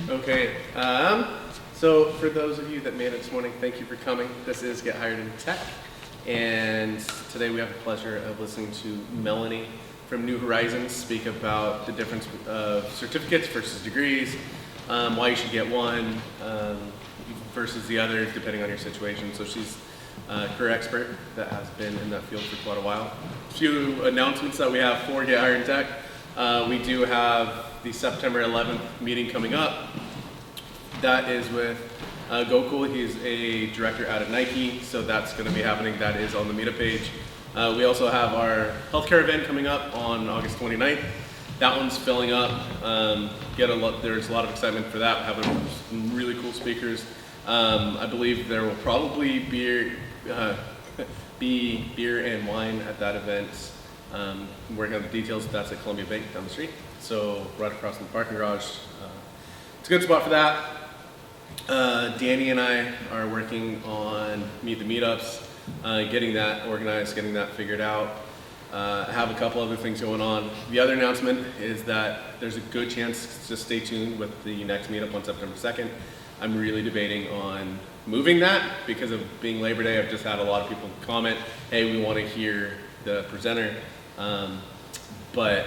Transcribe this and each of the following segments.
Okay, so for those of you that made it this morning, thank you for coming. This is Get Hired in Tech, and today we have the pleasure of listening to Melanie from New Horizons speak about the difference of certificates versus degrees, why you should get one versus the other depending on your situation. So she's a career expert that has been in that field for quite a while. A few announcements that we have for Get Hired in Tech. We do have the September 11th meeting coming up. That is with Gokul. He's a director out at Nike, so that's going to be happening. That is on the meetup page. We also have our healthcare event coming up on August 29th. That one's filling up. There's a lot of excitement for that. We're having some really cool speakers. I believe there will probably be beer and wine at that event. I'm working on the details. That's at Columbia Bank down the street, so right across from the parking garage. It's a good spot for that. Danny and I are working on Meet the Meetups, getting that organized, getting that figured out. I have a couple other things going on. The other announcement is that there's a good chance to stay tuned with the next meetup on September 2nd. I'm really debating on moving that because of being Labor Day. I've just had a lot of people comment, hey, we want to hear the presenter. But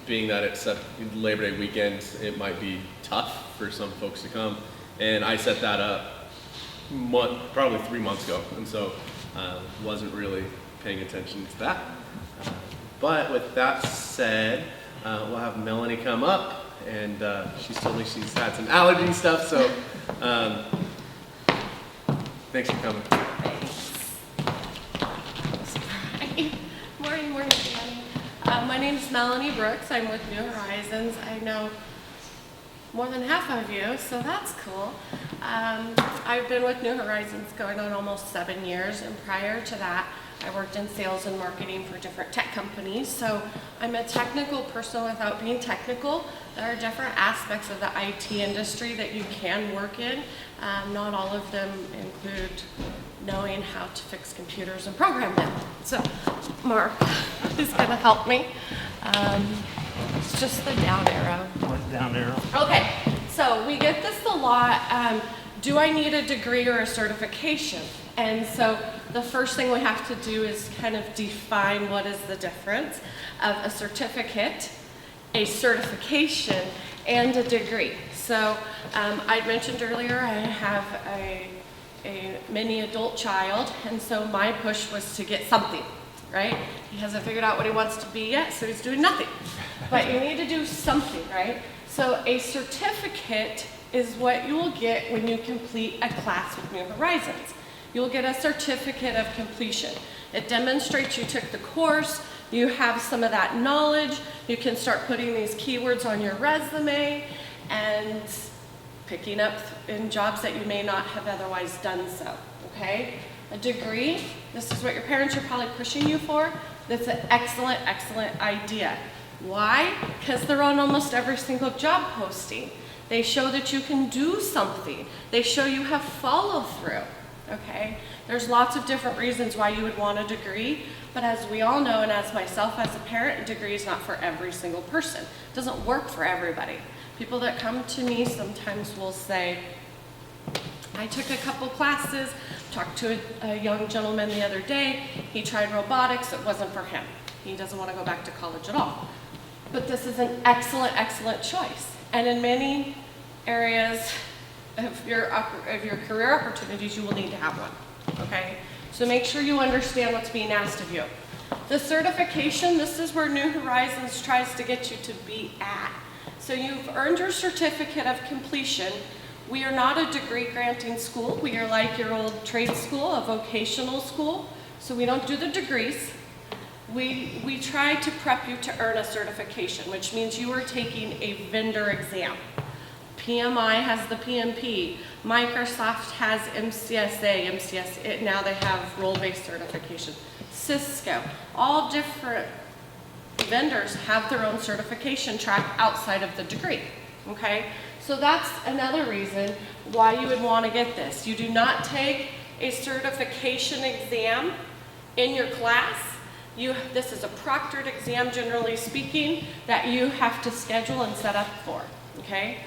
being that it's Labor Day weekend, it might be tough for some folks to come. And I set that up probably 3 months ago, and so wasn't really paying attention to that. But with that said, we'll have Melanie come up, and she's told me she's had some allergy stuff, so thanks for coming. Thanks. Morning, Danny. My name is Melanie Brooks. I'm with New Horizons. I know more than half of you, so that's cool. I've been with New Horizons going on almost 7 years, and prior to that, I worked in sales and marketing for different tech companies. So I'm a technical person without being technical. There are different aspects of the IT industry that you can work in. Not all of them include knowing how to fix computers and program them. So Mark is going to help me. It's just the down arrow. Down arrow. Okay, so we get this a lot. Do I need a degree or a certification? And so the first thing we have to do is kind of define what is the difference of a certificate, a certification, and a degree. So I mentioned earlier I have a mini adult child, and so my push was to get something, right? He hasn't figured out what he wants to be yet, so he's doing nothing. But you need to do something, right? So a certificate is what you will get when you complete a class with New Horizons. You'll get a certificate of completion. It demonstrates you took the course, you have some of that knowledge, you can start putting these keywords on your resume and picking up in jobs that you may not have otherwise done so, okay? A degree, this is what your parents are probably pushing you for. That's an excellent, excellent idea. Why? Because they're on almost every single job posting. They show that you can do something. They show you have follow through, okay? There's lots of different reasons why you would want a degree, but as we all know, and as myself as a parent, a degree is not for every single person. It doesn't work for everybody. People that come to me sometimes will say, I took a couple classes, talked to a young gentleman the other day, he tried robotics, it wasn't for him. He doesn't want to go back to college at all. But this is an excellent, excellent choice. And in many areas of your career opportunities, you will need to have one, okay? So make sure you understand what's being asked of you. The certification, this is where New Horizons tries to get you to be at. So you've earned your certificate of completion. We are not a degree granting school. We are like your old trade school, a vocational school. So we don't do the degrees. We try to prep you to earn a certification, which means you are taking a vendor exam. PMI has the PMP. Microsoft has MCSA, now they have role-based certification. Cisco, all different vendors have their own certification track outside of the degree, okay? So that's another reason why you would want to get this. You do not take a certification exam in your class. This is a proctored exam, generally speaking, that you have to schedule and set up for, okay?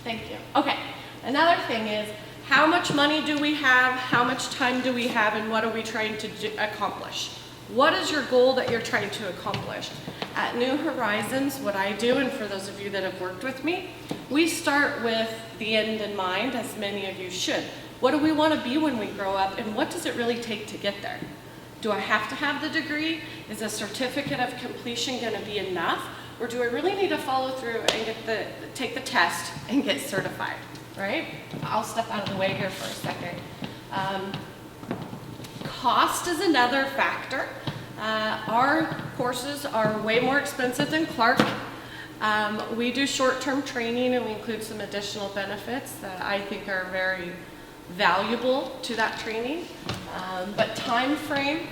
Thank you. Okay, another thing is, how much money do we have, how much time do we have, and what are we trying to accomplish? What is your goal that you're trying to accomplish? At New Horizons, what I do, and for those of you that have worked with me, we start with the end in mind, as many of you should. What do we want to be when we grow up, and what does it really take to get there? Do I have to have the degree? Is a certificate of completion going to be enough? Or do I really need to follow through and take the test and get certified, right? I'll step out of the way here for a second. Cost is another factor. Our courses are way more expensive than Clark. We do short-term training, and we include some additional benefits that I think are very valuable to that training. But time frame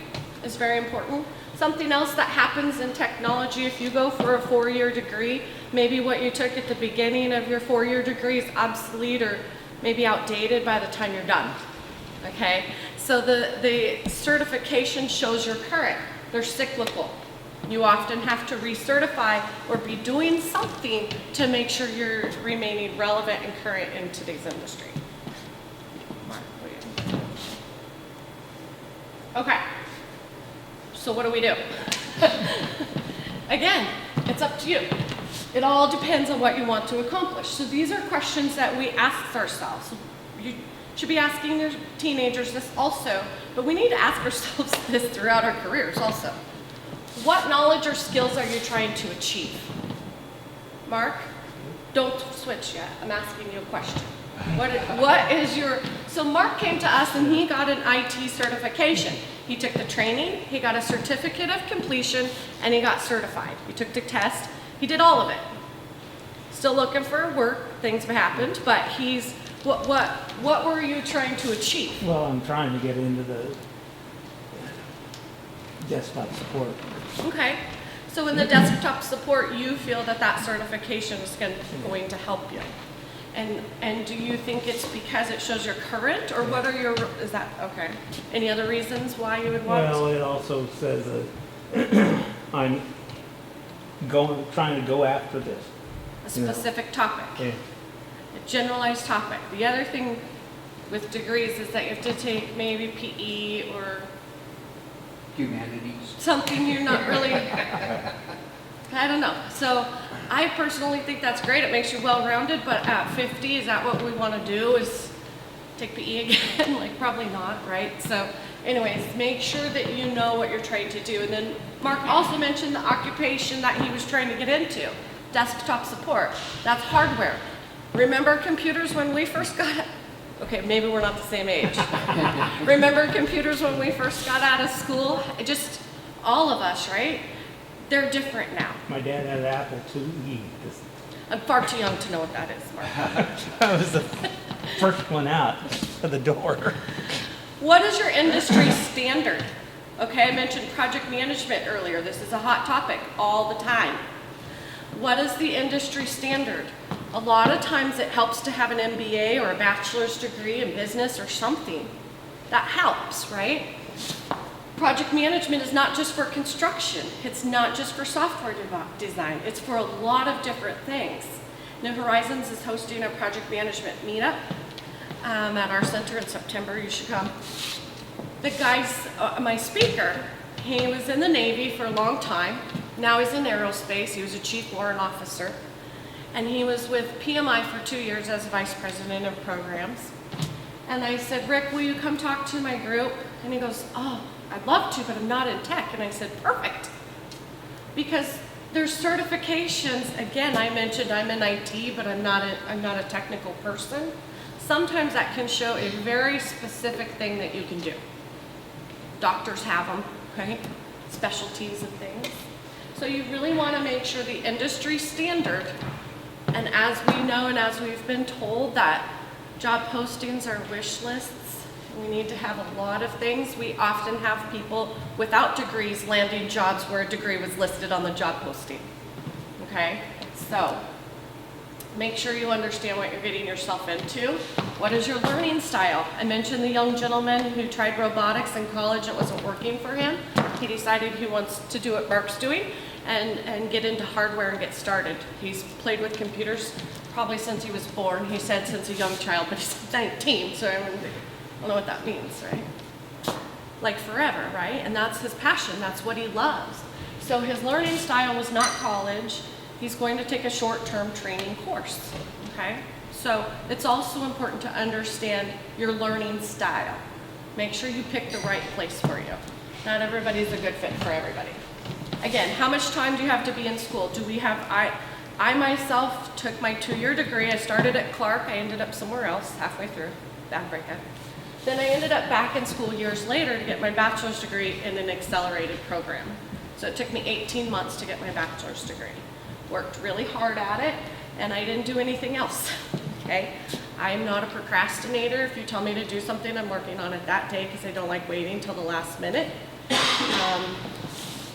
is very important. Something else that happens in technology, if you go for a 4-year degree, maybe what you took at the beginning of your 4-year degree is obsolete or maybe outdated by the time you're done. Okay, so the certification shows you're current. They're cyclical. You often have to recertify or be doing something to make sure you're remaining relevant and current in today's industry. Mark, will you? Okay, so what do? Again, it's up to you. It all depends on what you want to accomplish. So these are questions that we ask ourselves. You should be asking your teenagers this also, but we need to ask ourselves this throughout our careers also. What knowledge or skills are you trying to achieve? Mark, don't switch yet. I'm asking you a question. What is your, so Mark came to us and he got an IT certification. He took the training, he got a certificate of completion, and he got certified. He took the test, he did all of it. Still looking for work, things have happened, but he's, what were you trying to achieve? Well, I'm trying to get into the desktop support. Okay, so in the desktop support, you feel that that certification is going to help you. And do you think it's because it shows you're current, or what are your, is that, okay. Any other reasons why you would want? Well, it also says that I'm trying to go after this. A specific topic, Yeah. a generalized topic. The other thing with degrees is that you have to take maybe PE or Humanities. something you're not really, I don't know. So I personally think that's great. It makes you well-rounded, but at 50, is that what we want to do, is take PE again? Like, probably not, right? So anyways, make sure that you know what you're trying to do. And then Mark also mentioned the occupation that he was trying to get into, desktop support. That's hardware. Remember computers when we first got, okay, maybe we're not the same age. Remember computers when we first got out of school? Just all of us, right? They're different now. My dad had an Apple IIe. I'm far too young to know what that is, Mark. That was the first one out of the door. What is your industry standard? Okay, I mentioned project management earlier. This is a hot topic all the time. What is the industry standard? A lot of times it helps to have an MBA or a bachelor's degree in business or something. That helps, right? Project management is not just for construction. It's not just for software design. It's for a lot of different things. New Horizons is hosting a project management meetup at our center in September. You should come. The guy's, my speaker, he was in the Navy for a long time. Now he's in aerospace. He was a chief warrant officer. And he was with PMI for 2 years as vice president of programs. And I said, Rick, will you come talk to my group? And he goes, oh, I'd love to, but I'm not in tech. And I said, perfect. Because there's certifications. Again, I mentioned I'm in IT, but I'm not a technical person. Sometimes that can show a very specific thing that you can do. Doctors have them, right? Specialties of things. So you really want to make sure the industry standard, and as we know and as we've been told that job postings are wish lists, we need to have a lot of things. We often have people without degrees landing jobs where a degree was listed on the job posting. Okay, so make sure you understand what you're getting yourself into. What is your learning style? I mentioned the young gentleman who tried robotics in college. It wasn't working for him. He decided he wants to do what Mark's doing. and get into hardware and get started. He's played with computers probably since he was born. He said since a young child, but he's 19, so I don't know what that means, right? Like forever, right? And that's his passion, that's what he loves. So his learning style was not college. He's going to take a short-term training course, okay? So it's also important to understand your learning style. Make sure you pick the right place for you. Not everybody's a good fit for everybody. Again, how much time do you have to be in school? Do we have, I myself took my 2-year degree. I started at Clark. I ended up somewhere else halfway through, bad breakup. Then I ended up back in school years later to get my bachelor's degree in an accelerated program. So it took me 18 months to get my bachelor's degree. Worked really hard at it, and I didn't do anything else, okay? I'm not a procrastinator. If you tell me to do something, I'm working on it that day because I don't like waiting till the last minute.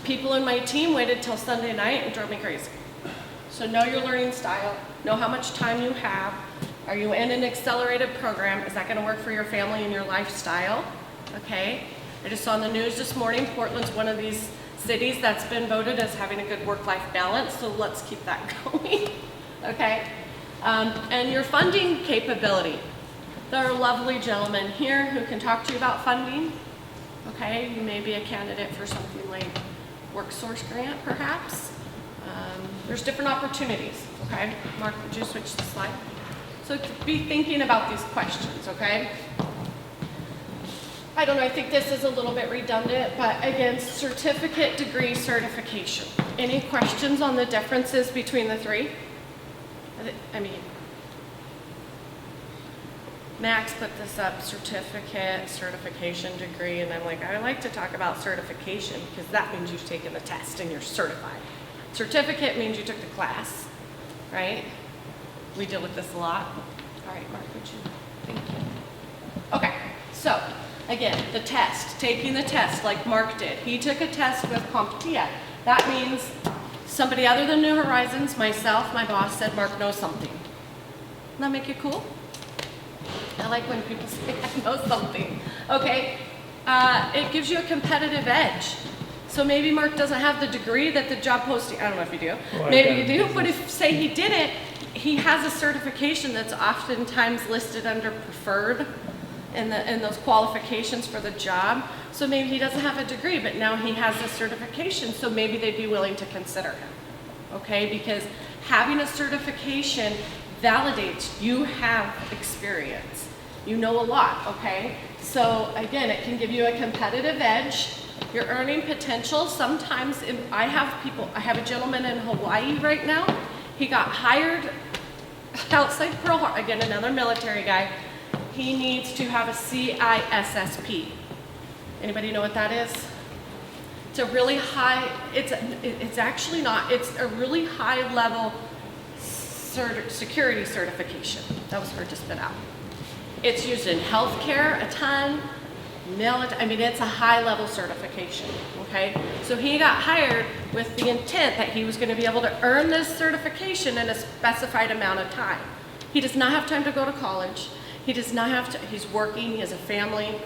People in my team waited till Sunday night and drove me crazy. So know your learning style, know how much time you have. Are you in an accelerated program? Is that gonna work for your family and your lifestyle? Okay, I just saw on the news this morning, Portland's one of these cities that's been voted as having a good work-life balance, so let's keep that going, okay? And your funding capability. There are lovely gentlemen here who can talk to you about funding, okay? You may be a candidate for something like WorkSource grant, perhaps. There's different opportunities, okay? Mark, would you switch the slide? So be thinking about these questions, okay? I don't know, I think this is a little bit redundant, but again, certificate, degree, certification. Any questions on the differences between the three? I mean, Max put this up, certificate, certification, degree, and I'm like, I like to talk about certification because that means you've taken the test and you're certified. Certificate means you took the class, right? We deal with this a lot. All right, Mark, would you? Thank you. Okay, so again, the test, taking the test like Mark did. He took a test with CompTIA. That means somebody other than New Horizons, myself, my boss said Mark knows something. Doesn't that make you cool? I like when people say I know something. Okay, it gives you a competitive edge. So maybe Mark doesn't have the degree that the job posting, I don't know if you do. Well, Maybe you do, but if say he didn't, he has a certification that's oftentimes listed under preferred in those qualifications for the job. So maybe he doesn't have a degree, but now he has a certification, so maybe they'd be willing to consider him, okay? Because having a certification validates you have experience. You know a lot, okay? So again, it can give you a competitive edge. Your earning potential, sometimes I have a gentleman in Hawaii right now. He got hired outside Pearl Harbor, again, another military guy. He needs to have a CISSP. Anybody know what that is? It's a really high, it's actually not, it's a really high level security certification. That was hard to spit out. It's used in healthcare a ton, I mean, it's a high level certification, okay? So he got hired with the intent that he was gonna be able to earn this certification in a specified amount of time. He does not have time to go to college. He does not have to, he's working, he has a family,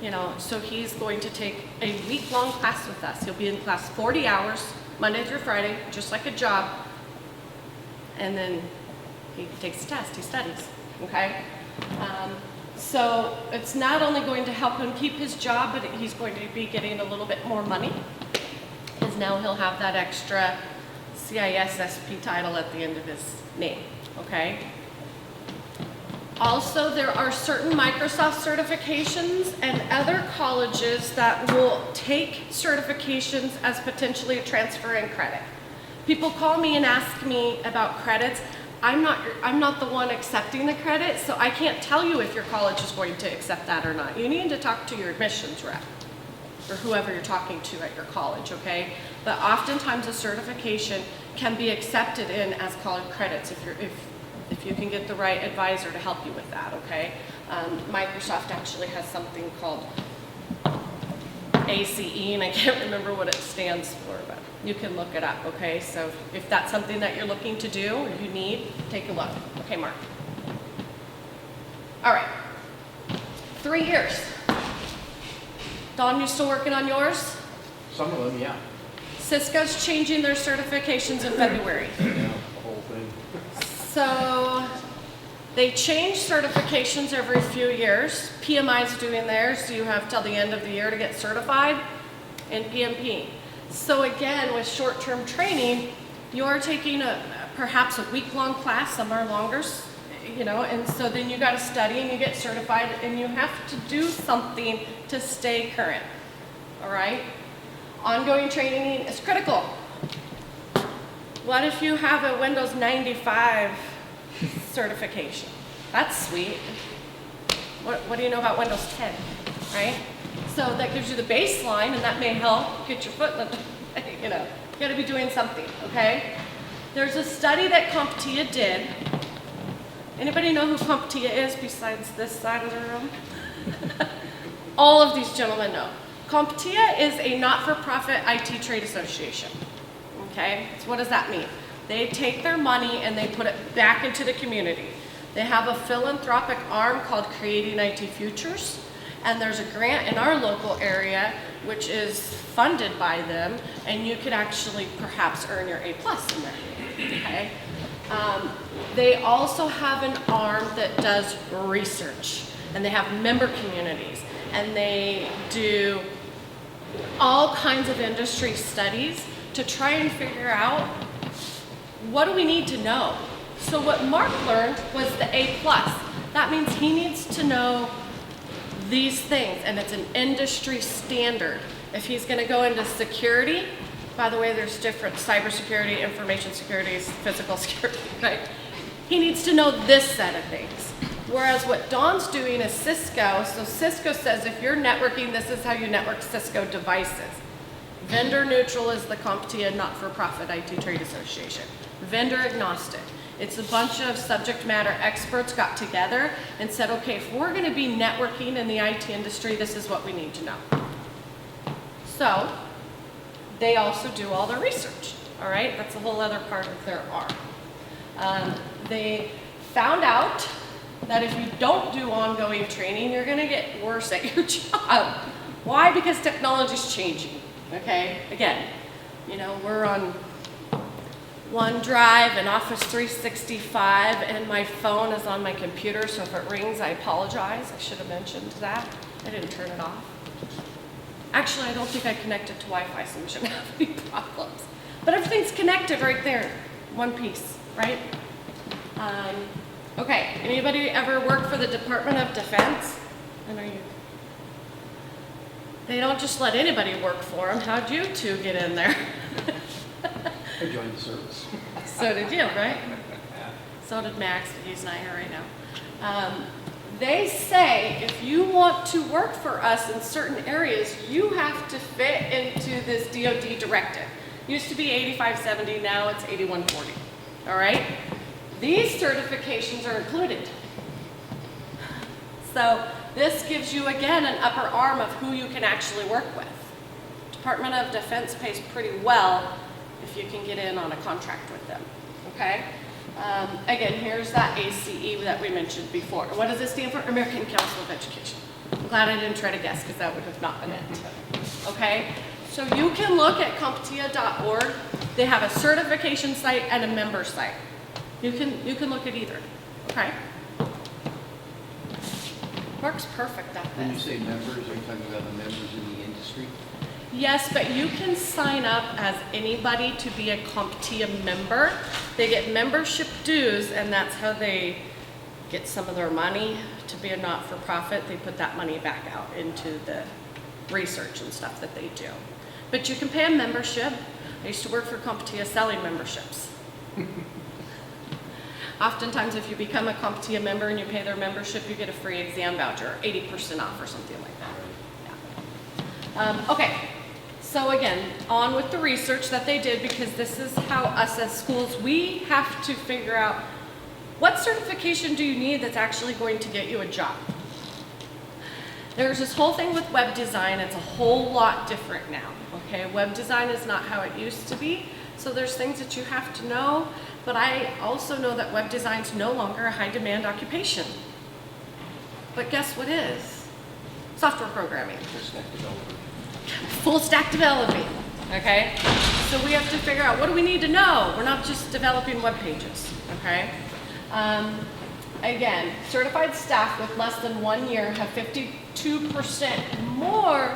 you know, so he's going to take a week-long class with us. He'll be in class 40 hours, Monday through Friday, just like a job. And then he takes the test, he studies, okay? So it's not only going to help him keep his job, but he's going to be getting a little bit more money, because now he'll have that extra CISSP title at the end of his name, okay? Also, there are certain Microsoft certifications and other colleges that will take certifications as potentially a transfer in credit. People call me and ask me about credits. I'm not the one accepting the credit, so I can't tell you if your college is going to accept that or not. You need to talk to your admissions rep or whoever you're talking to at your college, okay? But oftentimes a certification can be accepted in as college credits if you can get the right advisor to help you with that, okay? Microsoft actually has something called ACE, and I can't remember what it stands for, but you can look it up, okay? So if that's something that you're looking to do or you need, take a look. Okay, Mark. All right, 3 years. Dawn, you still working on yours? Some of them, yeah. Cisco's changing their certifications in February. Yeah, the whole thing. So they change certifications every few years. PMI's doing theirs, so you have till the end of the year to get certified in PMP. So again, with short-term training, you're taking perhaps a week-long class, some are longer, you know, and so then you got to study and you get certified and you have to do something to stay current, all right? Ongoing training is critical. What if you have a Windows 95 certification? That's sweet. What do you know about Windows 10, right? So that gives you the baseline and that may help get your foot in the, you know, you gotta be doing something, okay? There's a study that CompTIA did. Anybody know who CompTIA is besides this side of the room? All of these gentlemen know. CompTIA is a not-for-profit IT trade association, okay? So what does that mean? They take their money and they put it back into the community. They have a philanthropic arm called Creating IT Futures, and there's a grant in our local area which is funded by them, and you could actually perhaps earn your A+ in there, okay? They also have an arm that does research, and they have member communities, and they do all kinds of industry studies to try and figure out what do we need to know. So what Mark learned was the A+. That means he needs to know these things, and it's an industry standard. If he's going to go into security, by the way, there's different cybersecurity, information security, physical security, right? He needs to know this set of things. Whereas what Dawn's doing is Cisco. So Cisco says if you're networking, this is how you network Cisco devices. Vendor neutral is the CompTIA not-for-profit IT trade association. Vendor agnostic. It's a bunch of subject matter experts got together and said, okay, if we're going to be networking in the IT industry, this is what we need to know. So they also do all the research, all right? That's a whole other part of their arm. They found out that if you don't do ongoing training, you're going to get worse at your job. Why? Because technology's changing, okay? Again, you know, we're on OneDrive and Office 365, and my phone is on my computer, so if it rings, I apologize. I should have mentioned that. I didn't turn it off. Actually, I don't think I connected to Wi-Fi, so we shouldn't have any problems. But everything's connected right there, one piece, right? Okay, anybody ever work for the Department of Defense? I know you. They don't just let anybody work for them. How'd you two get in there? I joined the service. So did you, right? So did Max, he's not here right now. They say if you want to work for us in certain areas, you have to fit into this DoD directive. Used to be 8570, now it's 8140, all right? These certifications are included. So this gives you, again, an upper arm of who you can actually work with. Department of Defense pays pretty well if you can get in on a contract with them, okay? Again, here's that ACE that we mentioned before. What does it stand for? American Council of Education. I'm glad I didn't try to guess because that would have not been it, okay? So you can look at CompTIA.org. They have a certification site and a member site. You can look at either, okay? Mark's perfect at When you this. say members, are you talking about the members in the industry? Yes, but you can sign up as anybody to be a CompTIA member. They get membership dues, and that's how they get some of their money to be a not-for-profit. They put that money back out into the research and stuff that they do. But you can pay a membership. I used to work for CompTIA selling memberships. Oftentimes, if you become a CompTIA member and you pay their membership, you get a free exam voucher, 80% off or something like that. Yeah. Okay, so again, on with the research that they did, because this is how us as schools, we have to figure out what certification do you need that's actually going to get you a job. There's this whole thing with web design. It's a whole lot different now, okay? Web design is not how it used to be, so there's things that you have to know, but I also know that web design is no longer a high demand occupation. But guess what is? Software programming. Full stack developer. Full stack developing, okay? So we have to figure out, what do we need to know? We're not just developing web pages, okay? Again, certified staff with less than 1 year have 52% more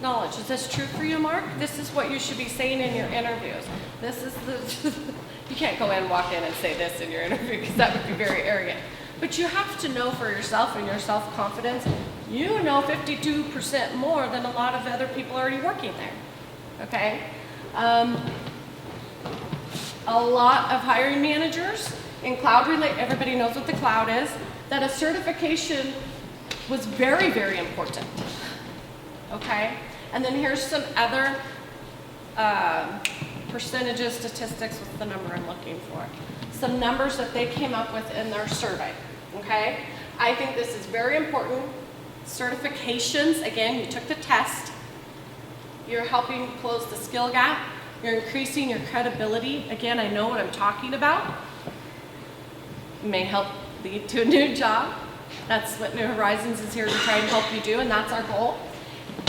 knowledge. Is this true for you, Mark? This is what you should be saying in your interviews. This is the, you can't go in, walk in and say this in your interview because that would be very arrogant. But you have to know for yourself and your self-confidence, you know 52% more than a lot of other people already working there, okay? A lot of hiring managers in cloud everybody knows what the cloud is, that a certification was very, very important, okay? And then here's some other percentages, statistics with the number I'm looking for. Some numbers that they came up with in their survey, okay? I think this is very important. Certifications, again, you took the test. You're helping close the skill gap. You're increasing your credibility. Again, I know what I'm talking about. It may help lead to a new job. That's what New Horizons is here to try and help you do, and that's our goal.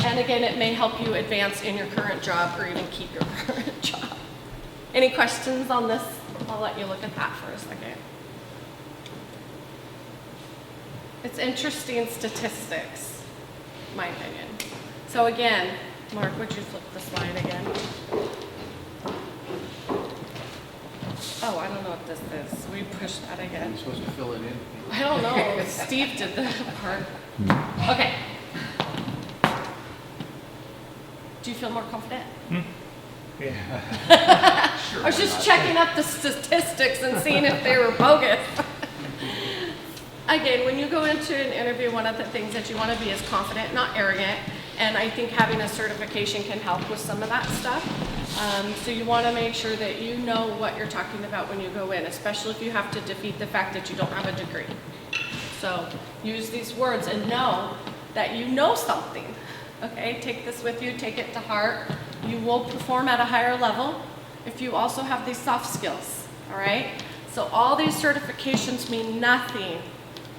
And again, it may help you advance in your current job or even keep your current job. Any questions on this? I'll let you look at that for a second. It's interesting statistics, in my opinion. So again, Mark, would you flip the slide again? Oh, I don't know what this is. We push that again. You're supposed to fill it in. I don't know. Steve did the part. Okay. Do you feel more confident? Yeah. I was just checking up the statistics and seeing if they were bogus. Again, when you go into an interview, one of the things that you want to be is confident, not arrogant. And I think having a certification can help with some of that stuff. So you want to make sure that you know what you're talking about when you go in, especially if you have to defeat the fact that you don't have a degree. So use these words and know that you know something. Okay, take this with you, take it to heart. You will perform at a higher level if you also have these soft skills, all right? So all these certifications mean nothing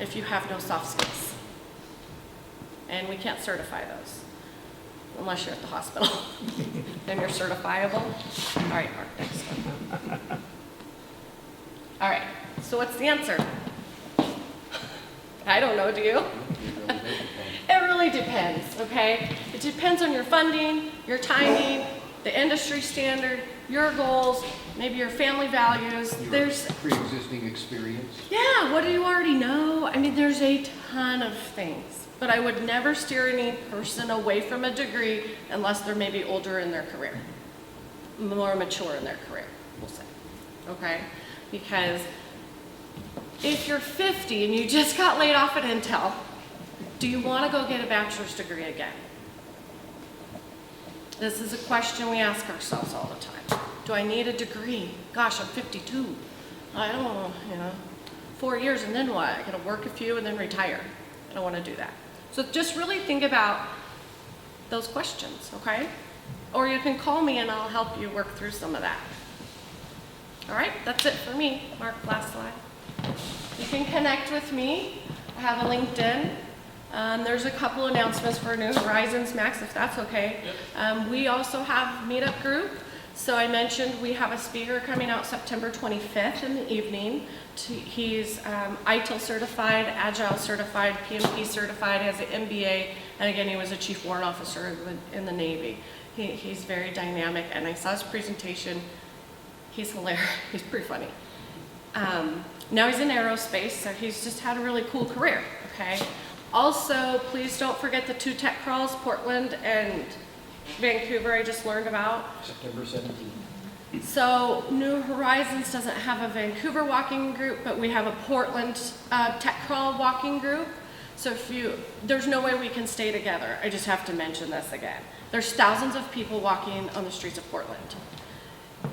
if you have no soft skills. And we can't certify those unless you're at the hospital. Then you're certifiable. All right, Mark, next one. All right, so what's the answer? I don't know, do you? It really depends, okay? It depends on your funding, your timing, the industry standard, your goals, maybe your family values. There's Pre-existing experience. yeah, what do you already know? I mean, there's a ton of things. But I would never steer any person away from a degree unless they're maybe older in their career, more mature in their career, we'll say, okay? Because if you're 50 and you just got laid off at Intel, do you want to go get a bachelor's degree again? This is a question we ask ourselves all the time. Do I need a degree? Gosh, I'm 52. I don't know, 4 years and then what? I gotta work a few and then retire. I don't want to do that. So just really think about those questions, okay? Or you can call me and I'll help you work through some of that. All right, that's it for me. Mark, last slide. You can connect with me. I have a LinkedIn. There's a couple announcements for New Horizons, Max, if that's okay. Yep. We also have meetup group. So I mentioned we have a speaker coming out September 25th in the evening. He's ITIL certified, Agile certified, PMP certified, has an MBA, and again, he was a chief warrant officer in the Navy. He's very dynamic, and I saw his presentation. He's hilarious. He's pretty funny. Now he's in aerospace, so he's just had a really cool career, okay? Also, please don't forget the 2 tech crawls, Portland and Vancouver, I just learned about. September 17th. So New Horizons doesn't have a Vancouver walking group, but we have a Portland tech crawl walking group. So there's no way we can stay together. I just have to mention this again. There's thousands of people walking on the streets of Portland.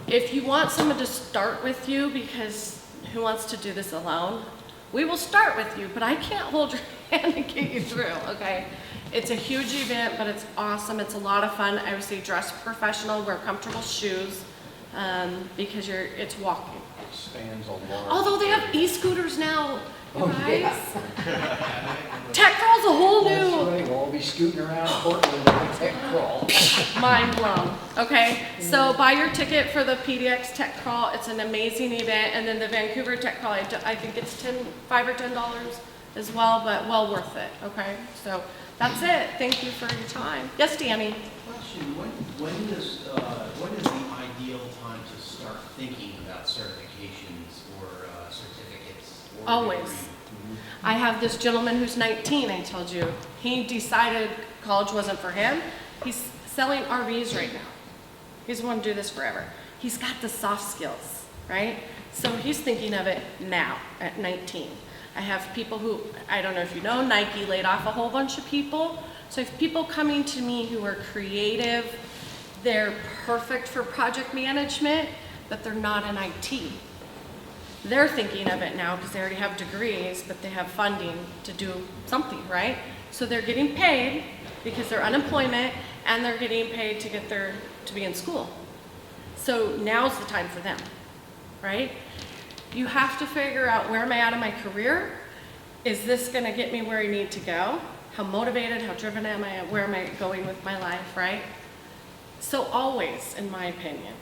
If you want someone to start with you, because who wants to do this alone? We will start with you, but I can't hold your hand and get you through, okay? It's a huge event, but it's awesome. It's a lot of fun. I would say dress professional, wear comfortable shoes, because it's walking. Spans a lot. Although they have e-scooters now, you Oh, guys. yeah. Tech crawl's a whole That's new right, we'll all be scooting around Portland with a tech crawl. mind blown. Okay, so buy your ticket for the PDX Tech Crawl. It's an amazing event, and then the Vancouver Tech Crawl. I think it's $5 or $10 as well, but well worth it. Okay, so that's it. Thank you for your time. Yes, Danny. Question, when is the ideal time to start thinking about certifications or certificates? Or Always. degree? I have this gentleman who's 19, I told you. He decided college wasn't for him. He's selling RVs right now. He's wanted to do this forever. He's got the soft skills, right? So he's thinking of it now at 19. I have people who, I don't know if you know, Nike laid off a whole bunch of people. So if people coming to me who are creative, they're perfect for project management, but they're not in IT. They're thinking of it now because they already have degrees, but they have funding to do something, right? So they're getting paid because they're unemployment, and they're getting paid to be in school. So now's the time for them, right? You have to figure out, where am I at in my career? Is this gonna get me where I need to go? How motivated, how driven am I? Where am I going with my life, right? So always, in my opinion.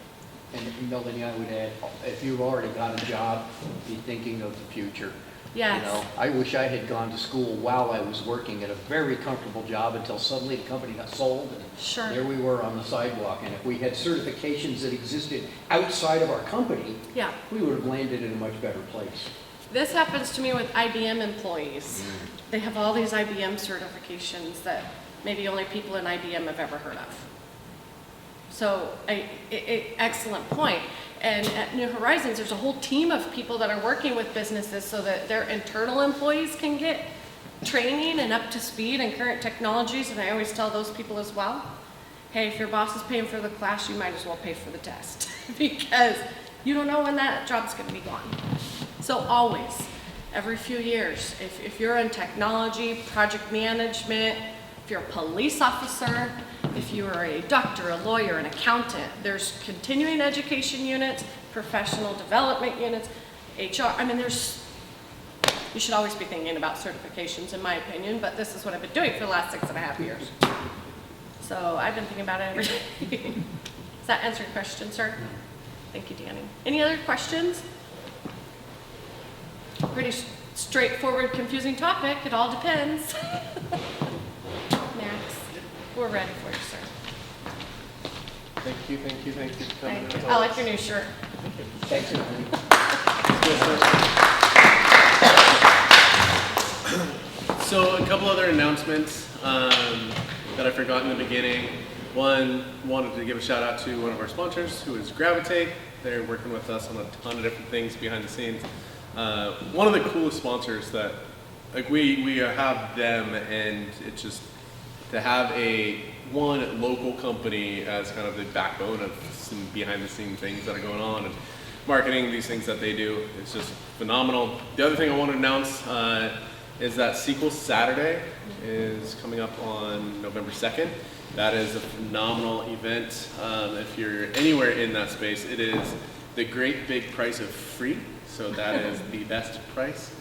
And Melanie, I would add, if you've already got a job, be thinking of the future. Yes. You know, I wish I had gone to school while I was working at a very comfortable job until suddenly the company got sold, and Sure. there we were on the sidewalk. And if we had certifications that existed outside of our company, Yeah. we would have landed in a much better place. This happens to me with IBM employees. They have all these IBM certifications that maybe only people in IBM have ever heard of. So, excellent point. And at New Horizons, there's a whole team of people that are working with businesses so that their internal employees can get training and up to speed in current technologies. And I always tell those people as well, hey, if your boss is paying for the class, you might as well pay for the test because you don't know when that job's going to be gone. So always, every few years, if you're in technology, project management, if you're a police officer, if you are a doctor, a lawyer, an accountant, there's continuing education units, professional development units, HR. I mean, you should always be thinking about certifications, in my opinion, but this is what I've been doing for the last 6.5 years. So I've been thinking about it every day. Does that answer your question, sir? Thank you, Danny. Any other questions? Pretty straightforward, confusing topic. It all depends. Max, we're ready for you, sir. Thank you for coming. Thank you. As I like always. your new shirt. Thanks, Melanie. So a couple other announcements that I forgot in the beginning. One, wanted to give a shout out to one of our sponsors, who is Gravitate. They're working with us on a ton of different things behind the scenes. One of the coolest sponsors that, like, we have them, and it's just to have one local company as kind of the backbone of some behind the scene things that are going on and marketing these things that they do. It's just phenomenal. The other thing I want to announce is that Sequel Saturday is coming up on November 2nd. That is a phenomenal event. If you're anywhere in that space, it is the great big price of free. So that is the best price.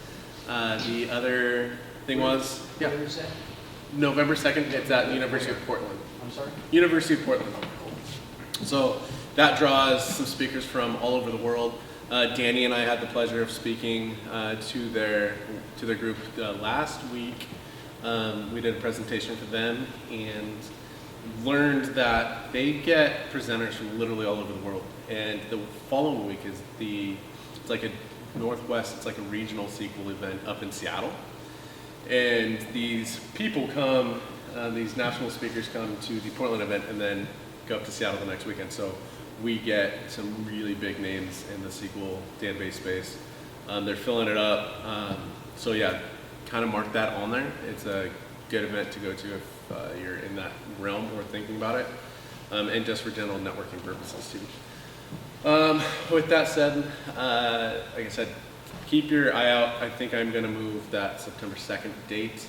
The other thing was, Where is that? November 2nd, it's at the University of Portland. I'm sorry? University of Portland. So that draws some speakers from all over the world. Danny and I had the pleasure of speaking to their group last week. We did a presentation for them and learned that they get presenters from literally all over the world. And the following week is it's like a Northwest, it's like a regional sequel event up in Seattle. And these people come, these national speakers come to the Portland event and then go up to Seattle the next weekend. So we get some really big names in the SQL database space. They're filling it up. So yeah, kind of mark that on there. It's a good event to go to if you're in that realm or thinking about it. And just for general networking purposes too. With that said, like I said, keep your eye out. I think I'm going to move that September 2nd date.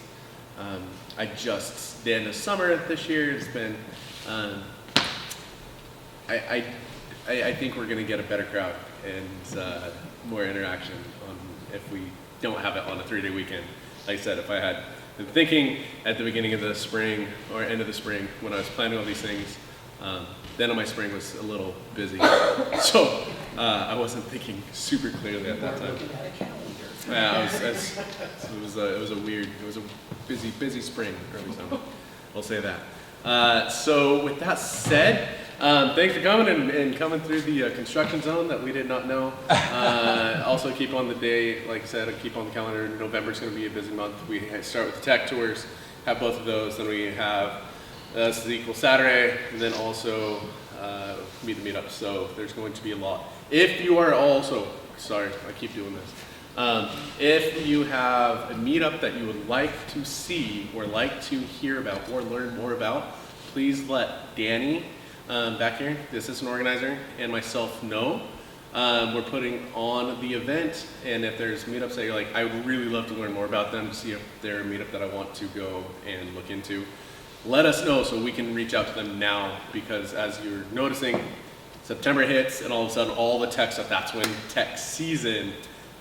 The end of summer this year, it's been, I I think we're going to get a better crowd and more interaction if we don't have it on a 3-day weekend. Like I said, if I had been thinking at the beginning of the spring or end of the spring when I was planning all these things, then my spring was a little busy. So I wasn't thinking super clearly at that time. Yeah, it was a busy spring, early summer. I'll say that. So with that said, thanks for coming and coming through the construction zone that we did not know. Also keep on the day, like I said, keep on the calendar. November's going to be a busy month. We start with the tech tours, have both of those. Then we have that's the equal Saturday, and then also meet the meetup. So there's going to be a lot. If you are also, sorry, I keep doing this. If you have a meetup that you would like to see or like to hear about or learn more about, please let Danny back here, the assistant organizer, and myself know. We're putting on the event, and if there's meetups that you're like, I would really love to learn more about them, see if they're a meetup that I want to go and look into, let us know so we can reach out to them now, because as you're noticing, September hits, and all of a sudden all the tech stuff, that's when tech season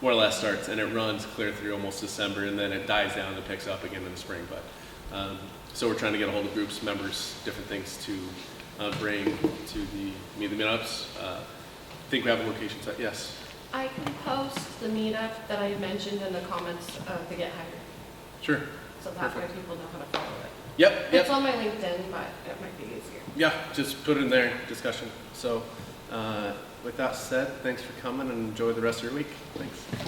more or less starts, and it runs clear through almost December, and then it dies down and picks up again in the spring. But so we're trying to get a hold of groups, members, different things to bring to the meetups. I think we have a location set. Yes. I can post the meetup that I mentioned in the comments of the Get Hired. Sure. So that way people know how to follow it. Yep. It's on my LinkedIn, but it might be easier. Yeah, just put it in there, discussion. So with that said, thanks for coming and enjoy the rest of your week. Thanks. Thanks.